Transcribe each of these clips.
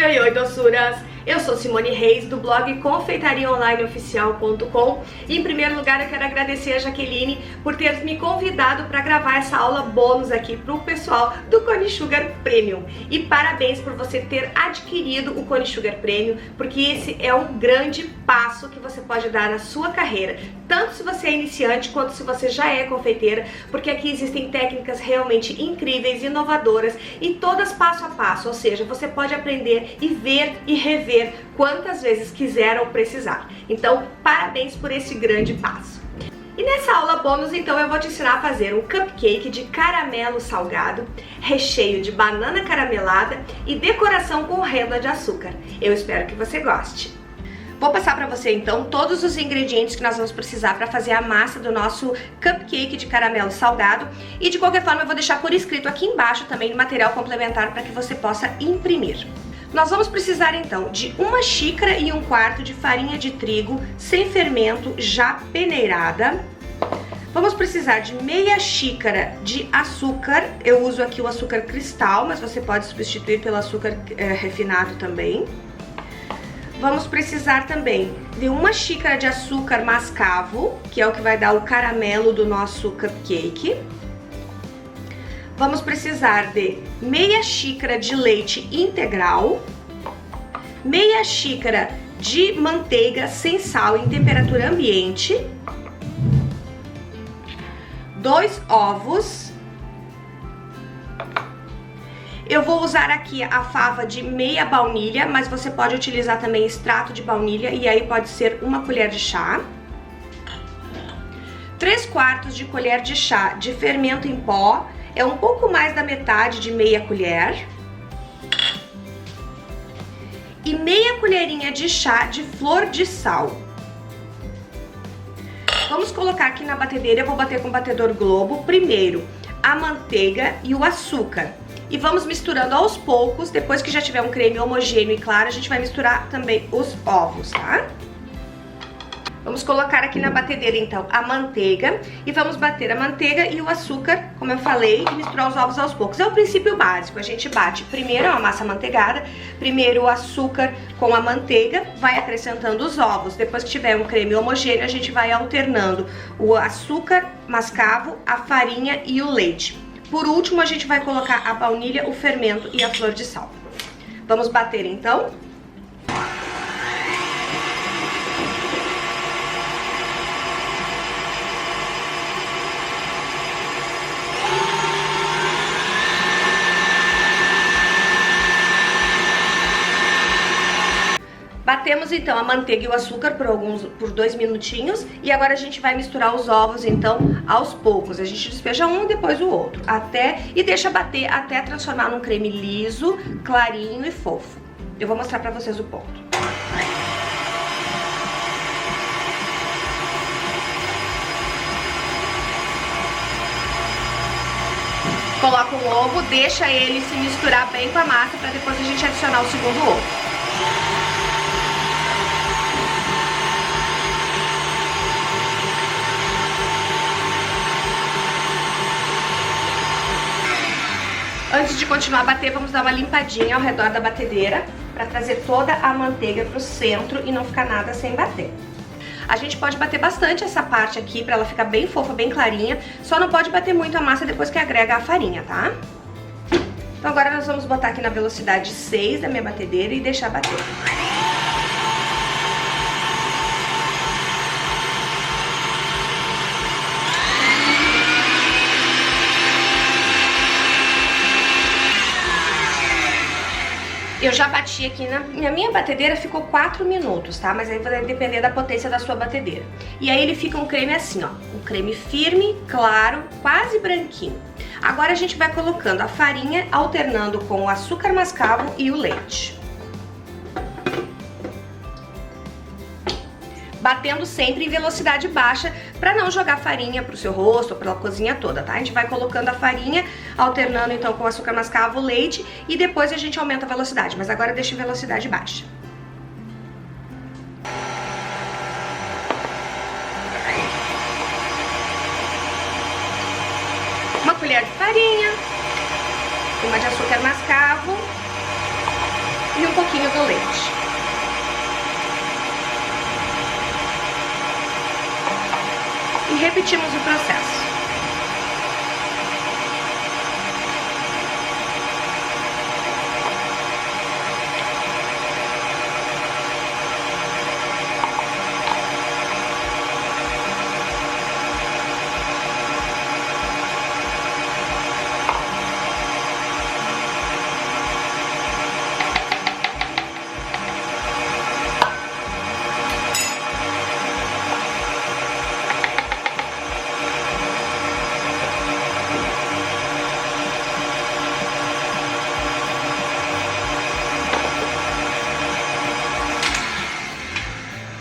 Oi, oi, oi, doçuras! Eu sou Simone Reis, do blog confeitariaonlineoficial.com, e em primeiro lugar eu quero agradecer a Jaqueline por ter me convidado para gravar essa aula bônus aqui para o pessoal do Cone Sugar Premium. E parabéns por você ter adquirido o Cone Sugar Premium, porque esse é um grande passo que você pode dar na sua carreira, tanto se você é iniciante quanto se você já é confeiteira, porque aqui existem técnicas realmente incríveis, inovadoras e todas passo a passo, ou seja, você pode aprender e ver e rever quantas vezes quiser ou precisar. Então, parabéns por esse grande passo. E nessa aula bônus, então, eu vou te ensinar a fazer um cupcake de caramelo salgado, recheio de banana caramelada e decoração com renda de açúcar. Eu espero que você goste. Vou passar para você então todos os ingredientes que nós vamos precisar para fazer a massa do nosso cupcake de caramelo salgado, e de qualquer forma eu vou deixar por escrito aqui embaixo também o material complementar para que você possa imprimir. Nós vamos precisar então de 1 xícara e 1/4 de farinha de trigo sem fermento já peneirada. Vamos precisar de meia xícara de açúcar, eu uso aqui o açúcar cristal, mas você pode substituir pelo açúcar refinado também. Vamos precisar também de 1 xícara de açúcar mascavo, que é o que vai dar o caramelo do nosso cupcake. Vamos precisar de meia xícara de leite integral, meia xícara de manteiga sem sal em temperatura ambiente, 2 ovos. Eu vou usar aqui a fava de meia baunilha, mas você pode utilizar também extrato de baunilha, e aí pode ser 1 colher de chá. 3/4 de colher de chá de fermento em pó, é um pouco mais da metade de meia colher. E meia colherinha de chá de flor de sal. Vamos colocar aqui na batedeira, eu vou bater com o batedor Globo, primeiro a manteiga e o açúcar. E vamos misturando aos poucos, depois que já tiver um creme homogêneo e claro, a gente vai misturar também os ovos, tá? Vamos colocar aqui na batedeira então a manteiga e vamos bater a manteiga e o açúcar, como eu falei, e misturar os ovos aos poucos. É o princípio básico, a gente bate primeiro a massa amanteigada, primeiro o açúcar com a manteiga, vai acrescentando os ovos. Depois que tiver um creme homogêneo, a gente vai alternando o açúcar mascavo, a farinha e o leite. Por último, a gente vai colocar a baunilha, o fermento e a flor de sal. Vamos bater então. Batemos então a manteiga e o açúcar por 2 minutinhos, e agora a gente vai misturar os ovos então aos poucos. A gente despeja um e depois o outro, e deixa bater até transformar num creme liso, clarinho e fofo. Eu vou mostrar pra vocês o ponto. Coloca um ovo, deixa ele se misturar bem com a massa para depois a gente adicionar o segundo ovo. Antes de continuar a bater, vamos dar uma limpadinha ao redor da batedeira para trazer toda a manteiga para o centro e não ficar nada sem bater. A gente pode bater bastante essa parte aqui para ela ficar bem fofa, bem clarinha, só não pode bater muito a massa depois que agrega a farinha, tá? Então agora nós vamos botar aqui na velocidade 6 da minha batedeira e deixar bater. Eu já bati aqui na minha batedeira, ficou 4 minutos, tá? Mas aí vai depender da potência da sua batedeira. E aí ele fica um creme assim, ó, um creme firme, claro, quase branquinho. Agora a gente vai colocando a farinha, alternando com o açúcar mascavo e o leite. Batendo sempre em velocidade baixa para não jogar farinha pro seu rosto ou pela cozinha toda, tá? A gente vai colocando a farinha, alternando então com o açúcar mascavo, o leite, e depois a gente aumenta a velocidade, mas agora deixa em velocidade baixa. Uma colher de farinha, uma de açúcar mascavo e um pouquinho do leite. E repetimos o processo.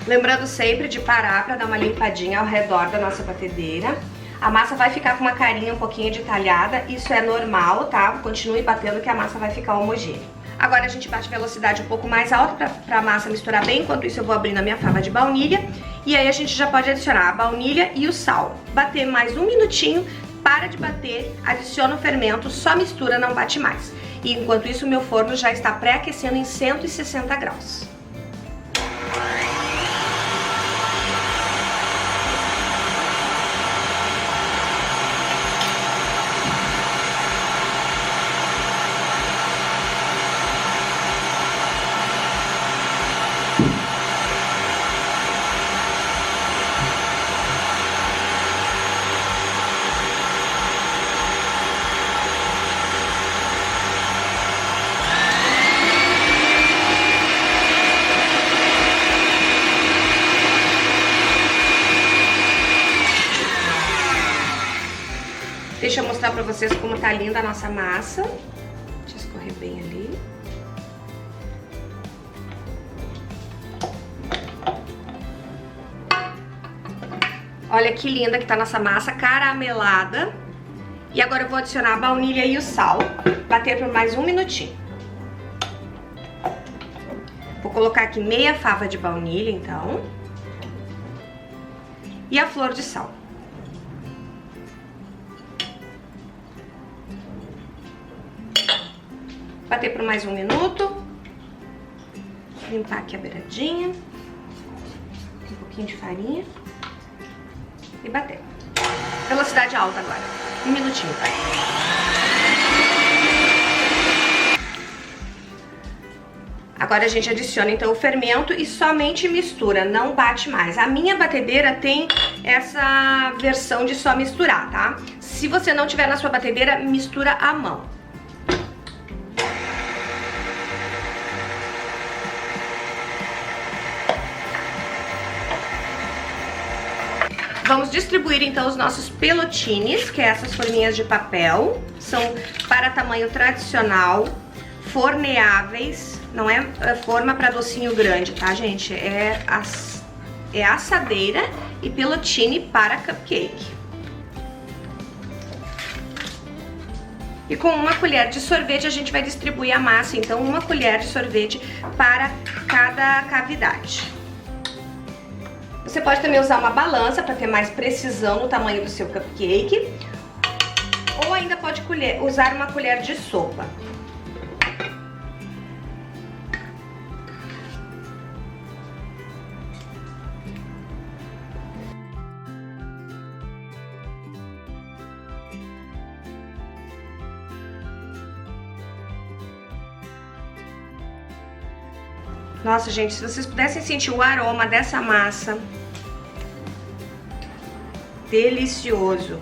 Lembrando sempre de parar para dar uma limpadinha ao redor da nossa batedeira. A massa vai ficar com uma carinha um pouquinho de talhada, isso é normal, tá? Continue batendo que a massa vai ficar homogênea. Agora a gente bate velocidade um pouco mais alta para a massa misturar bem, enquanto isso eu vou abrindo a minha fava de baunilha. E aí a gente já pode adicionar a baunilha e o sal. Bater mais um minutinho, para de bater, adiciona o fermento, só mistura, não bate mais. E enquanto isso o meu forno já está pré-aquecendo em 160 graus. Deixa eu mostrar pra vocês como tá linda a nossa massa. Deixa eu escorrer bem ali. Olha que linda que tá a nossa massa caramelada. E agora eu vou adicionar a baunilha e o sal. Bater por mais um minutinho. Vou colocar aqui meia fava de baunilha, então. E a flor de sal. Bater por mais um minuto. Limpar aqui a beiradinha. Um pouquinho de farinha. E bater. Velocidade alta agora. Um minutinho, vai. Agora a gente adiciona então o fermento e somente mistura, não bate mais. A minha batedeira tem essa versão de só misturar, tá? Se você não tiver na sua batedeira, mistura à mão. Vamos distribuir então os nossos pelotines, que é essas forminhas de papel. São para tamanho tradicional, forneáveis, não é forma para docinho grande, tá, gente? É assadeira e pelotine para cupcake. E com uma colher de sorvete a gente vai distribuir a massa, então uma colher de sorvete para cada cavidade. Você pode também usar uma balança para ter mais precisão no tamanho do seu cupcake. Ou ainda pode usar uma colher de sopa. Nossa, gente, se vocês pudessem sentir o aroma dessa massa, delicioso.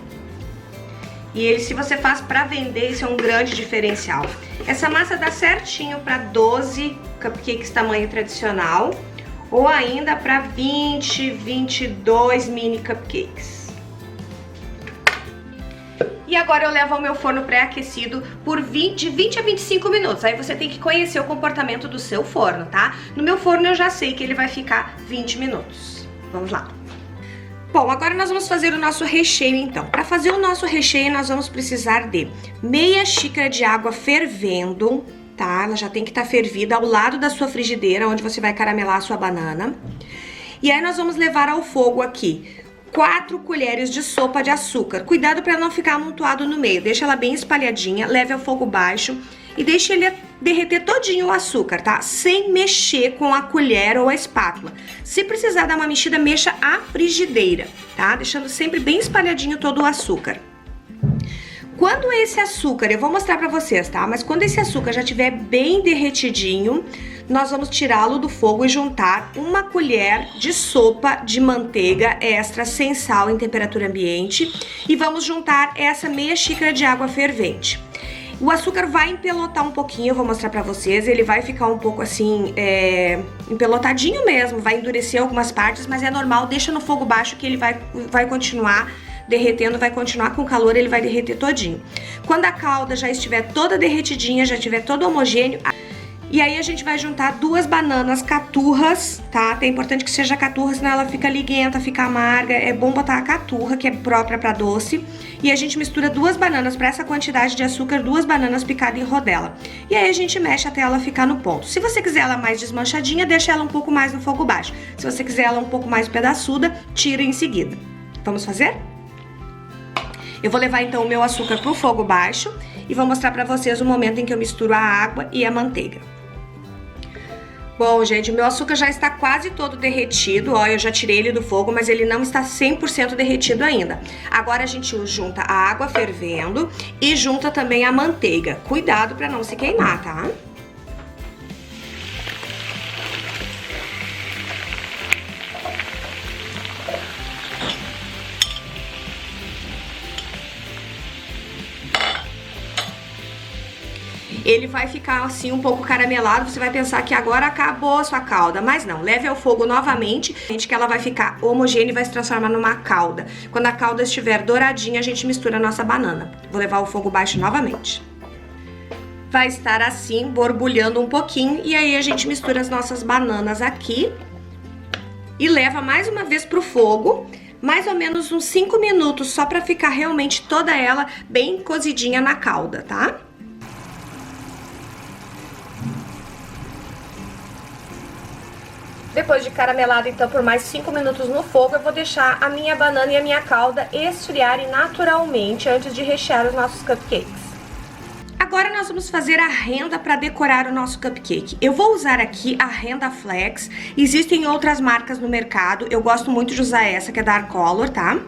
E ele, se você faz para vender, isso é um grande diferencial. Essa massa dá certinho para 12 cupcakes tamanho tradicional ou ainda para 20, 22 mini cupcakes. E agora eu levo ao meu forno pré-aquecido por de 20 a 25 minutos. Aí você tem que conhecer o comportamento do seu forno, tá? No meu forno eu já sei que ele vai ficar 20 minutos. Vamos lá. Bom, agora nós vamos fazer o nosso recheio então. Para fazer o nosso recheio nós vamos precisar de meia xícara de água fervendo, tá? Ela já tem que estar fervida ao lado da sua frigideira, onde você vai caramelar a sua banana. E aí nós vamos levar ao fogo aqui 4 colheres de sopa de açúcar. Cuidado para não ficar amontoado no meio, deixa ela bem espalhadinha, leve ao fogo baixo e deixe ele derreter todinho o açúcar, tá? Sem mexer com a colher ou a espátula. Se precisar dar uma mexida, mexa a frigideira, tá? Deixando sempre bem espalhadinho todo o açúcar. Quando esse açúcar, eu vou mostrar pra vocês, tá? Mas quando esse açúcar já estiver bem derretidinho, nós vamos tirá-lo do fogo e juntar uma colher de sopa de manteiga extra sem sal em temperatura ambiente e vamos juntar essa meia xícara de água fervente. O açúcar vai empelotar um pouquinho, eu vou mostrar pra vocês, ele vai ficar um pouco assim, empelotadinho mesmo, vai endurecer algumas partes, mas é normal, deixa no fogo baixo que ele vai continuar derretendo, vai continuar com calor, ele vai derreter todinho. Quando a calda já estiver toda derretidinha, já estiver todo homogêneo, e aí a gente vai juntar 2 bananas caturras, tá? É importante que seja caturra, senão ela fica liguenta, fica amarga. É bom botar a caturra, que é própria para doce. E a gente mistura 2 bananas para essa quantidade de açúcar, 2 bananas picadas em rodela. E aí a gente mexe até ela ficar no ponto. Se você quiser ela mais desmanchadinha, deixa ela um pouco mais no fogo baixo. Se você quiser ela um pouco mais pedaçuda, tira em seguida. Vamos fazer? Eu vou levar então o meu açúcar pro fogo baixo e vou mostrar pra vocês o momento em que eu misturo a água e a manteiga. Bom, gente, o meu açúcar já está quase todo derretido, ó, eu já tirei ele do fogo, mas ele não está 100% derretido ainda. Agora a gente junta a água fervendo e junta também a manteiga. Cuidado pra não se queimar, tá? Ele vai ficar assim um pouco caramelado, você vai pensar que agora acabou a sua calda, mas não, leve ao fogo novamente, que ela vai ficar homogênea e vai se transformar numa calda. Quando a calda estiver douradinha, a gente mistura a nossa banana. Vou levar ao fogo baixo novamente. Vai estar assim, borbulhando um pouquinho, e aí a gente mistura as nossas bananas aqui e leva mais uma vez pro fogo, mais ou menos uns 5 minutos, só pra ficar realmente toda ela bem cozidinha na calda, tá? Depois de caramelado, então, por mais 5 minutos no fogo, eu vou deixar a minha banana e a minha calda esfriarem naturalmente antes de rechear os nossos cupcakes. Agora nós vamos fazer a renda para decorar o nosso cupcake. Eu vou usar aqui a renda Flex. Existem outras marcas no mercado, eu gosto muito de usar essa, que é Dark Color, tá?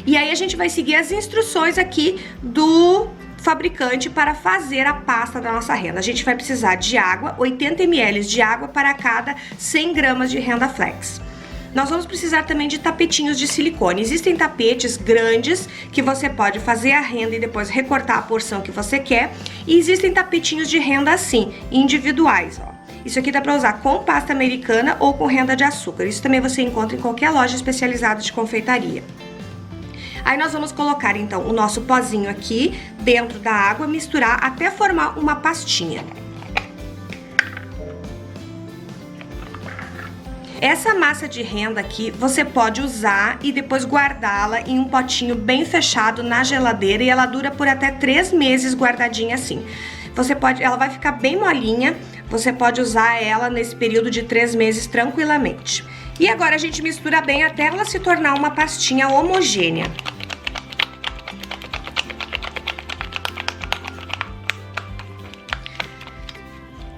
E aí a gente vai seguir as instruções aqui do fabricante para fazer a pasta da nossa renda. A gente vai precisar de água, 80 ml de água para cada 100 gramas de renda Flex. Nós vamos precisar também de tapetinhos de silicone. Existem tapetes grandes que você pode fazer a renda e depois recortar a porção que você quer. E existem tapetinhos de renda assim, individuais, ó. Isso aqui dá para usar com pasta americana ou com renda de açúcar. Isso também você encontra em qualquer loja especializada de confeitaria. Aí nós vamos colocar então o nosso pozinho aqui dentro da água, misturar até formar uma pastinha. Essa massa de renda aqui você pode usar e depois guardá-la em um potinho bem fechado na geladeira e ela dura por até 3 meses guardadinha assim. Ela vai ficar bem molinha, você pode usar ela nesse período de 3 meses tranquilamente. E agora a gente mistura bem até ela se tornar uma pastinha homogênea.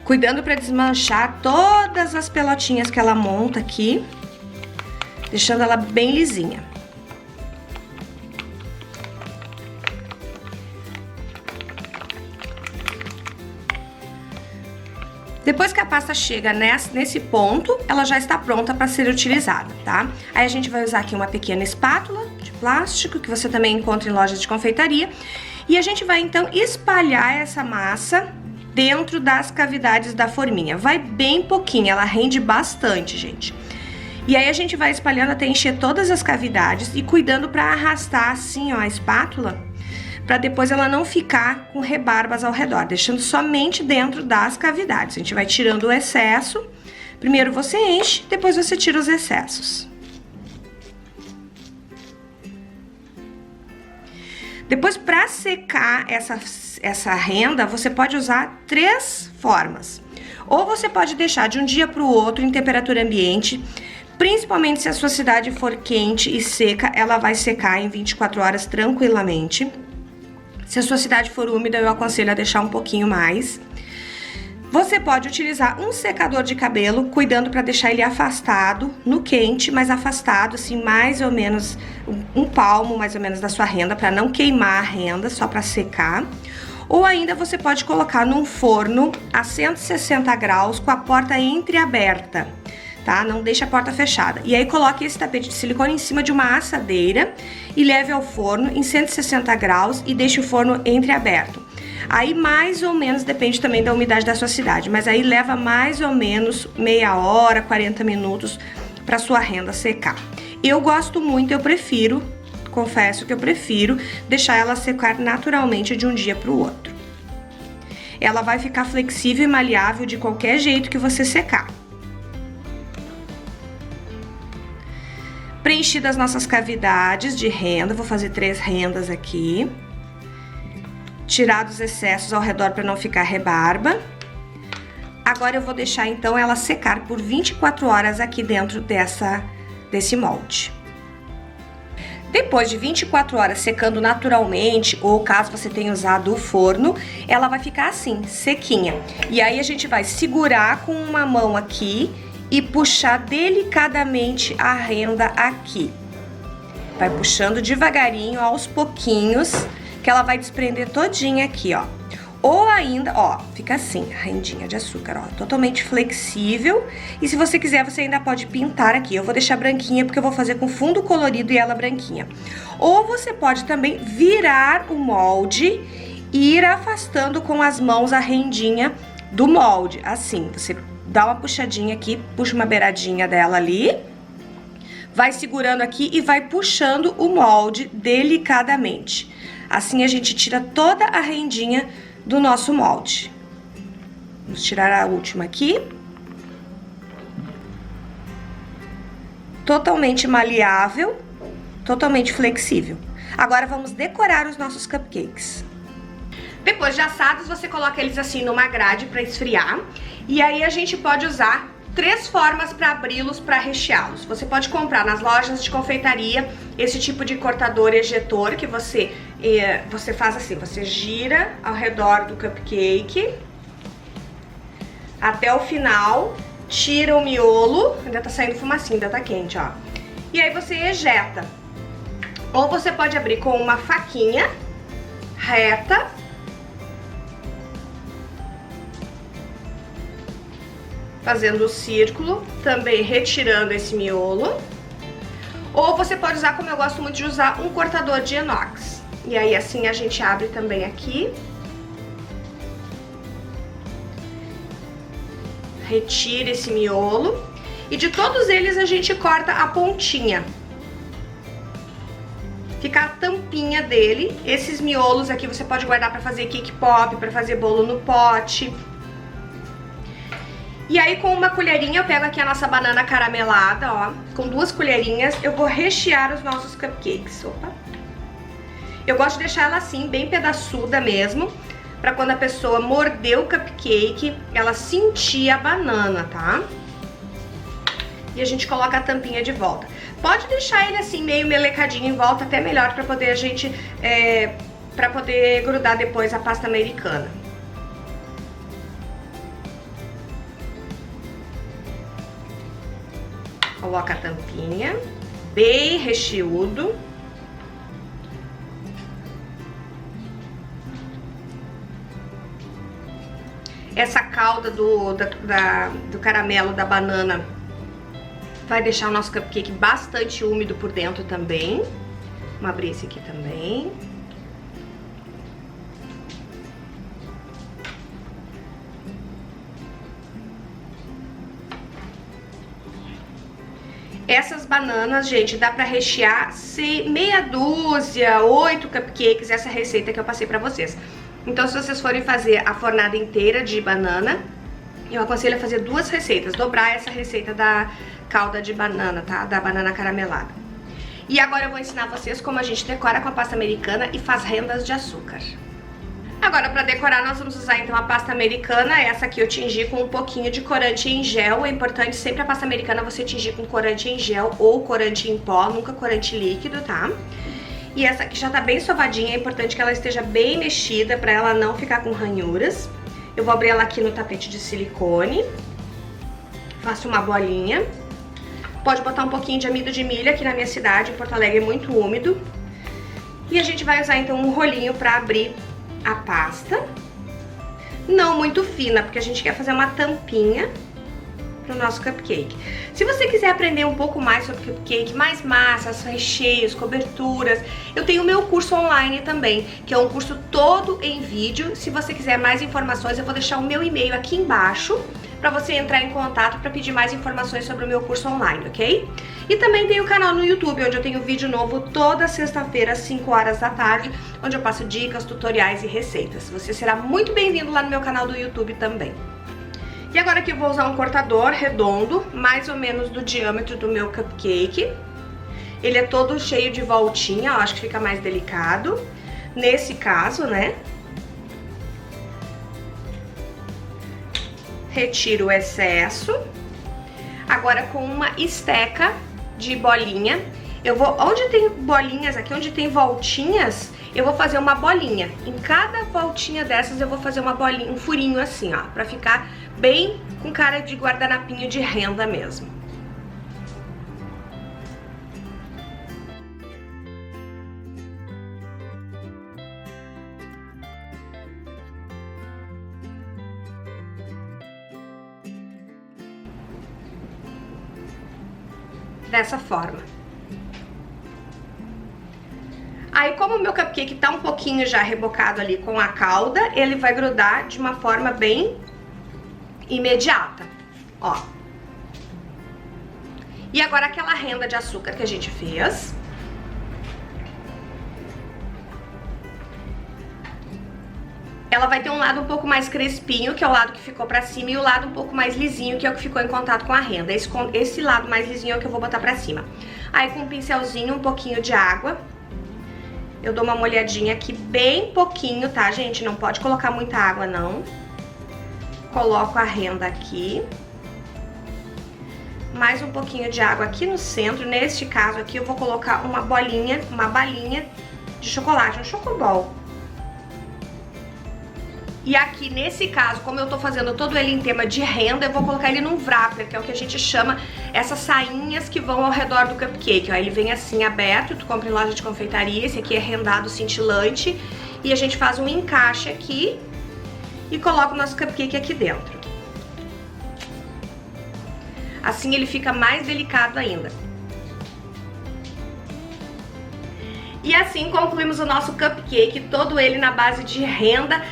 Cuidando para desmanchar todas as pelotinhas que ela monta aqui, deixando ela bem lisinha. Depois que a pasta chega nesse ponto, ela já está pronta para ser utilizada, tá? Aí a gente vai usar aqui uma pequena espátula de plástico, que você também encontra em lojas de confeitaria, e a gente vai então espalhar essa massa dentro das cavidades da forminha. Vai bem pouquinho, ela rende bastante, gente. E aí a gente vai espalhando até encher todas as cavidades e cuidando para arrastar assim, ó, a espátula, para depois ela não ficar com rebarbas ao redor, deixando somente dentro das cavidades. A gente vai tirando o excesso. Primeiro você enche, depois você tira os excessos. Depois, para secar essa renda, você pode usar 3 formas. Ou você pode deixar de um dia para o outro em temperatura ambiente, principalmente se a sua cidade for quente e seca, ela vai secar em 24 horas tranquilamente. Se a sua cidade for úmida, eu aconselho a deixar um pouquinho mais. Você pode utilizar um secador de cabelo, cuidando para deixar ele afastado, no quente, mas afastado, assim, mais ou menos um palmo, mais ou menos, da sua renda, para não queimar a renda, só para secar. Ou ainda você pode colocar num forno a 160 graus com a porta entreaberta, tá? Não deixe a porta fechada. E aí coloque esse tapete de silicone em cima de uma assadeira e leve ao forno em 160 graus e deixe o forno entreaberto. Aí mais ou menos, depende também da umidade da sua cidade, mas aí leva mais ou menos meia hora, 40 minutos para sua renda secar. Eu gosto muito, eu prefiro, confesso que eu prefiro deixar ela secar naturalmente de um dia para o outro. Ela vai ficar flexível e maleável de qualquer jeito que você secar. Preenchidas as nossas cavidades de renda, vou fazer 3 rendas aqui. Tirar os excessos ao redor para não ficar rebarba. Agora eu vou deixar então ela secar por 24 horas aqui dentro desse molde. Depois de 24 horas secando naturalmente, ou caso você tenha usado o forno, ela vai ficar assim, sequinha. E aí a gente vai segurar com uma mão aqui e puxar delicadamente a renda aqui. Vai puxando devagarinho, aos pouquinhos, que ela vai desprender todinha aqui, ó. Ou ainda, ó, fica assim, a rendinha de açúcar, ó, totalmente flexível. E se você quiser, você ainda pode pintar aqui. Eu vou deixar branquinha porque eu vou fazer com fundo colorido e ela branquinha. Ou você pode também virar o molde e ir afastando com as mãos a rendinha do molde. Assim, você dá uma puxadinha aqui, puxa uma beiradinha dela ali, vai segurando aqui e vai puxando o molde delicadamente. Assim a gente tira toda a rendinha do nosso molde. Vamos tirar a última aqui. Totalmente maleável, totalmente flexível. Agora vamos decorar os nossos cupcakes. Depois de assados, você coloca eles assim numa grade para esfriar. E aí a gente pode usar 3 formas para abri-los, para recheá-los. Você pode comprar nas lojas de confeitaria esse tipo de cortador ejetor que você faz assim, você gira ao redor do cupcake até o final, tira o miolo, ainda tá saindo fumacinha, ainda tá quente, ó. E aí você ejeta. Ou você pode abrir com uma faquinha reta, fazendo o círculo, também retirando esse miolo. Ou você pode usar, como eu gosto muito de usar, um cortador de inox. E aí assim a gente abre também aqui. Retira esse miolo. E de todos eles a gente corta a pontinha. Fica a tampinha dele. Esses miolos aqui você pode guardar para fazer cake pop, para fazer bolo no pote. E aí com uma colherinha eu pego aqui a nossa banana caramelada, ó. Com 2 colherinhas eu vou rechear os nossos cupcakes. Opa! Eu gosto de deixar ela assim, bem pedaçuda mesmo, pra quando a pessoa morder o cupcake, ela sentir a banana, tá? E a gente coloca a tampinha de volta. Pode deixar ele assim, meio melecadinho em volta, até melhor pra poder a gente, pra poder grudar depois a pasta americana. Coloca a tampinha, bem recheado. Essa calda do caramelo da banana vai deixar o nosso cupcake bastante úmido por dentro também. Vamos abrir esse aqui também. Essas bananas, gente, dá pra rechear meia dúzia, 8 cupcakes, essa receita que eu passei pra vocês. Então, se vocês forem fazer a fornada inteira de banana, eu aconselho a fazer 2 receitas, dobrar essa receita da calda de banana, tá? Da banana caramelada. E agora eu vou ensinar vocês como a gente decora com a pasta americana e faz rendas de açúcar. Agora, para decorar, nós vamos usar então a pasta americana. Essa aqui eu tingi com um pouquinho de corante em gel. É importante sempre a pasta americana você tingir com corante em gel ou corante em pó, nunca corante líquido, tá? E essa aqui já tá bem sovadinha, é importante que ela esteja bem mexida pra ela não ficar com ranhuras. Eu vou abrir ela aqui no tapete de silicone. Faço uma bolinha. Pode botar um pouquinho de amido de milho, aqui na minha cidade, em Porto Alegre é muito úmido. E a gente vai usar então um rolinho pra abrir a pasta. Não muito fina, porque a gente quer fazer uma tampinha pro nosso cupcake. Se você quiser aprender um pouco mais sobre cupcake, mais massas, recheios, coberturas, eu tenho o meu curso online também, que é um curso todo em vídeo. Se você quiser mais informações, eu vou deixar o meu e-mail aqui embaixo para você entrar em contato para pedir mais informações sobre o meu curso online, ok? E também tem o canal no YouTube, onde eu tenho vídeo novo toda sexta-feira às 5 horas da tarde, onde eu passo dicas, tutoriais e receitas. Você será muito bem-vindo lá no meu canal do YouTube também. E agora aqui eu vou usar um cortador redondo, mais ou menos do diâmetro do meu cupcake. Ele é todo cheio de voltinha, eu acho que fica mais delicado. Nesse caso, né? Retiro o excesso. Agora com uma esteca de bolinha, eu vou, onde tem bolinhas aqui, onde tem voltinhas, eu vou fazer uma bolinha. Em cada voltinha dessas eu vou fazer uma bolinha, um furinho assim, ó, pra ficar bem com cara de guardanapinho de renda mesmo. Dessa forma. Aí, como o meu cupcake tá um pouquinho já rebocado ali com a calda, ele vai grudar de uma forma bem imediata, ó. E agora aquela renda de açúcar que a gente fez. Ela vai ter um lado um pouco mais crespinho, que é o lado que ficou pra cima, e o lado um pouco mais lisinho, que é o que ficou em contato com a renda. Esse lado mais lisinho é o que eu vou botar pra cima. Aí com um pincelzinho, um pouquinho de água, eu dou uma molhadinha aqui, bem pouquinho, tá, gente? Não pode colocar muita água, não. Coloco a renda aqui. Mais um pouquinho de água aqui no centro. Neste caso aqui eu vou colocar uma bolinha, uma balinha de chocolate, um chocobol. E aqui, nesse caso, como eu tô fazendo todo ele em tema de renda, eu vou colocar ele num wrapper, que é o que a gente chama essas sainhas que vão ao redor do cupcake, ó. Ele vem assim aberto, tu compra em loja de confeitaria, esse aqui é rendado cintilante, e a gente faz um encaixe aqui e coloca o nosso cupcake aqui dentro. Assim ele fica mais delicado ainda. E assim concluímos o nosso cupcake, todo ele na base de renda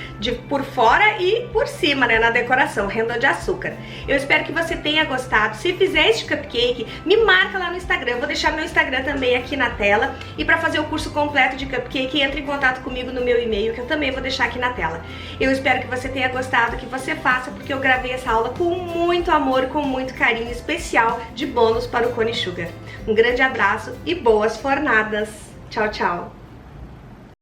por fora e por cima, né, na decoração, renda de açúcar. Eu espero que você tenha gostado. Se fizer este cupcake, me marca lá no Instagram. Eu vou deixar meu Instagram também aqui na tela. E para fazer o curso completo de cupcake, entre em contato comigo no meu e-mail, que eu também vou deixar aqui na tela. Eu espero que você tenha gostado, que você faça, porque eu gravei essa aula com muito amor, com muito carinho especial de bônus para o Cone Sugar. Um grande abraço e boas fornadas! Tchau, tchau!